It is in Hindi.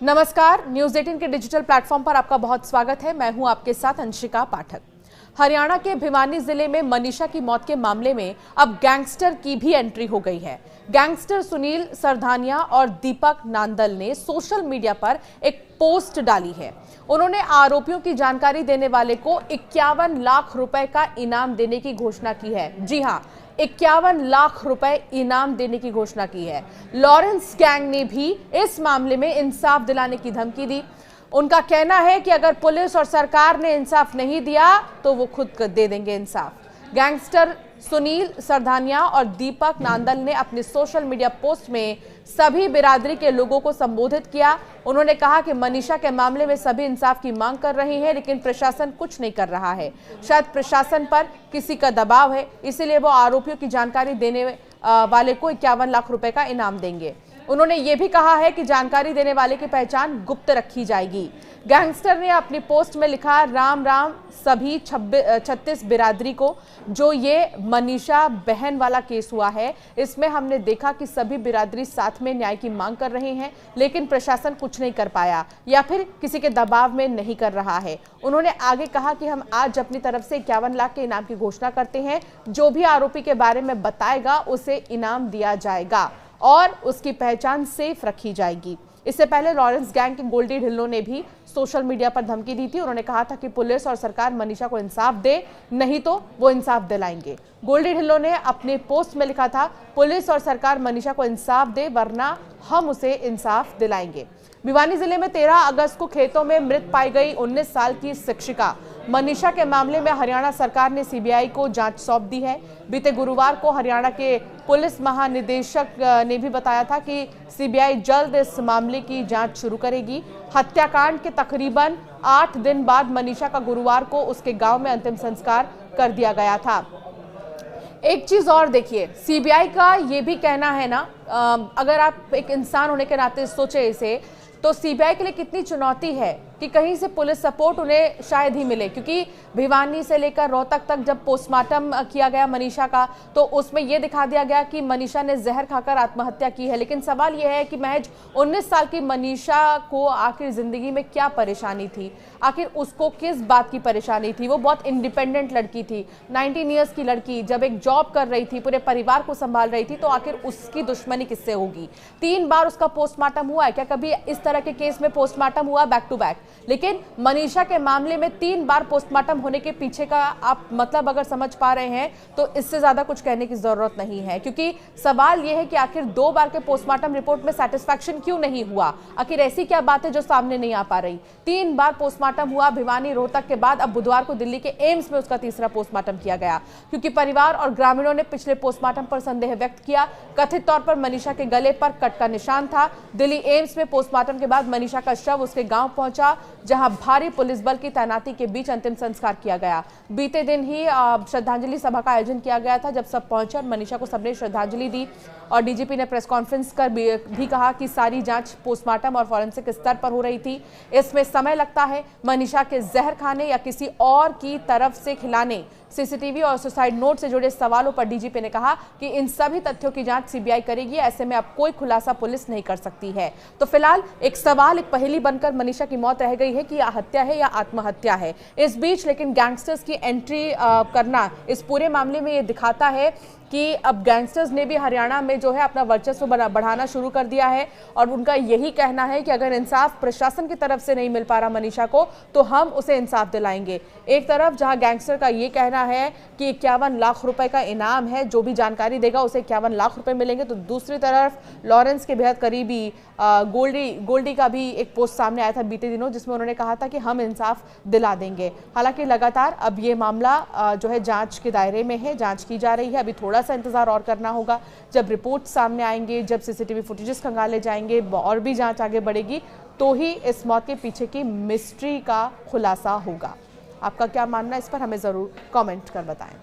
नमस्कार, न्यूज़ 18 के डिजिटल प्लेटफॉर्म पर आपका बहुत स्वागत है। मैं हूं आपके साथ अंशिका पाठक। हरियाणा के भिवानी जिले में मनीषा की मौत के मामले में अब गैंगस्टर की भी एंट्री हो गई है। गैंगस्टर सुनील सरधानिया और दीपक नांदल ने सोशल मीडिया पर एक पोस्ट डाली है। उन्होंने आरोपियों की जानकारी देने वाले को 51 लाख रुपए का इनाम देने की घोषणा की है। जी हां, 51 लाख रुपए इनाम देने की घोषणा की है। लॉरेंस गैंग ने भी इस मामले में इंसाफ दिलाने की धमकी दी। उनका कहना है कि अगर पुलिस और सरकार ने इंसाफ नहीं दिया तो वो खुद दे देंगे इंसाफ। गैंगस्टर सुनील सरधानिया और दीपक नांदल ने अपने सोशल मीडिया पोस्ट में सभी बिरादरी के लोगों को संबोधित किया। उन्होंने कहा कि मनीषा के मामले में सभी इंसाफ की मांग कर रहे हैं, लेकिन प्रशासन कुछ नहीं कर रहा है। शायद प्रशासन पर किसी का दबाव है, इसीलिए वो आरोपियों की जानकारी देने वाले को 51 लाख रुपए का इनाम देंगे। उन्होंने ये भी कहा है कि जानकारी देने वाले की पहचान गुप्त रखी जाएगी। गैंगस्टर ने अपनी पोस्ट में लिखा, राम राम सभी 36 बिरादरी को। जो ये मनीषा बहन वाला केस हुआ है, इसमें हमने देखा कि सभी बिरादरी साथ में न्याय की मांग कर रहे हैं, लेकिन प्रशासन कुछ नहीं कर पाया या फिर किसी के दबाव में नहीं कर रहा है। उन्होंने आगे कहा कि हम आज अपनी तरफ से 51 लाख के इनाम की घोषणा करते हैं। जो भी आरोपी के बारे में बताएगा उसे इनाम दिया जाएगा और उसकी पहचान सेफ रखी जाएगी। इससे पहले लॉरेंस गैंग के गोल्डी ढिल्लों ने भी सोशल मीडिया पर धमकी दी थी। उन्होंने कहा था कि पुलिस और सरकार मनीषा को इंसाफ दे, नहीं तो वो इंसाफ दिलाएंगे। गोल्डी ढिल्लों ने अपने पोस्ट में लिखा था, पुलिस और सरकार मनीषा को इंसाफ दे, वरना हम उसे इंसाफ दिलाएंगे। भिवानी जिले में 13 अगस्त को खेतों में मृत पाई गई 19 साल की शिक्षिका मनीषा के मामले में हरियाणा सरकार ने सीबीआई को जांच सौंप दी है। बीते गुरुवार को हरियाणा के पुलिस महानिदेशक ने भी बताया था कि सीबीआई जल्द इस मामले की जांच शुरू करेगी। हत्याकांड के तकरीबन 8 दिन बाद मनीषा का गुरुवार को उसके गांव में अंतिम संस्कार कर दिया गया था। एक चीज और देखिए, सीबीआई का ये भी कहना है ना, अगर आप एक इंसान होने के नाते सोचे इसे, तो सीबीआई के लिए कितनी चुनौती है कि कहीं से पुलिस सपोर्ट उन्हें शायद ही मिले, क्योंकि भिवानी से लेकर रोहतक तक जब पोस्टमार्टम किया गया मनीषा का, तो उसमें यह दिखा दिया गया कि मनीषा ने जहर खाकर आत्महत्या की है। लेकिन सवाल यह है कि महज 19 साल की मनीषा को आखिर जिंदगी में क्या परेशानी थी, आखिर उसको किस बात की परेशानी थी। वो बहुत इंडिपेंडेंट लड़की थी, 19 ईयर्स की लड़की, जब एक जॉब कर रही थी, पूरे परिवार को संभाल रही थी, तो आखिर उसकी दुश्मनी किससे होगी। 3 बार उसका पोस्टमार्टम हुआ है। क्या कभी इस तरह के केस में पोस्टमार्टम हुआ बैक टू बैक? लेकिन मनीषा के मामले में 3 बार पोस्टमार्टम होने के पीछे का आप मतलब अगर समझ पा रहे हैं तो इससे ज्यादा कुछ कहने की जरूरत नहीं है, क्योंकि सवाल यह है कि आखिर 2 बार के पोस्टमार्टम रिपोर्ट में सेटिस्फैक्शन क्यों नहीं हुआ। आखिर ऐसी क्या बात है जो सामने नहीं आ पा रही। 3 बार पोस्टमार्टम हुआ भिवानी रोहतक के बाद, अब बुधवार को दिल्ली के एम्स में उसका तीसरा पोस्टमार्टम किया गया, क्योंकि परिवार और ग्रामीणों ने पिछले पोस्टमार्टम पर संदेह व्यक्त किया। कथित तौर पर मनीषा के गले पर कट का निशान था। दिल्ली एम्स में पोस्टमार्टम के बाद मनीषा का शव उसके गांव पहुंचा, जहां भारी पुलिस बल की तैनाती के बीच अंतिम संस्कार किया गया। बीते दिन ही श्रद्धांजलि सभा का आयोजन किया गया था। जब सब पहुंचे, मनीषा को सबने श्रद्धांजलि दी और डीजीपी ने प्रेस कॉन्फ्रेंस कर भी कहा कि सारी जांच पोस्टमार्टम और फॉरेंसिक स्तर पर हो रही थी। इसमें समय लगता है। मनीषा के जहर खाने या किसी और की तरफ से खिलाने, सीसीटीवी और सुसाइड नोट से जुड़े सवालों पर डीजीपी ने कहा कि इन सभी तथ्यों की जांच सीबीआई करेगी। ऐसे में अब कोई खुलासा पुलिस नहीं कर सकती है। तो फिलहाल एक सवाल, एक पहेली बनकर मनीषा की मौत रह गई है कि यह हत्या है या आत्महत्या है। इस बीच लेकिन गैंगस्टर्स की एंट्री करना इस पूरे मामले में ये दिखाता है कि अब गैंगस्टर्स ने भी हरियाणा में जो है अपना वर्चस्व बढ़ाना शुरू कर दिया है और उनका यही कहना है कि अगर इंसाफ प्रशासन की तरफ से नहीं मिल पा रहा मनीषा को, तो हम उसे इंसाफ दिलाएंगे। एक तरफ जहां गैंगस्टर का ये कहना है कि 51 लाख रुपए का इनाम है, जो भी जानकारी देगा उसे 51 लाख रुपए मिलेंगे, तो दूसरी तरफ लॉरेंस के बेहद करीबी गोल्डी का भी एक पोस्ट सामने आया था बीते दिनों, जिसमें उन्होंने कहा था कि हम इंसाफ दिला देंगे। हालांकि लगातार अब ये मामला जो है जांच के दायरे में है, जांच की जा रही है। अभी थोड़ा सा इंतजार और करना होगा, जब रिपोर्ट सामने आएंगे, जब सीसीटीवी फुटेजेस खंगाले जाएंगे और भी जांच आगे बढ़ेगी, तो ही इस मौत के पीछे की मिस्ट्री का खुलासा होगा। आपका क्या मानना है इस पर, हमें जरूर कमेंट कर बताएं।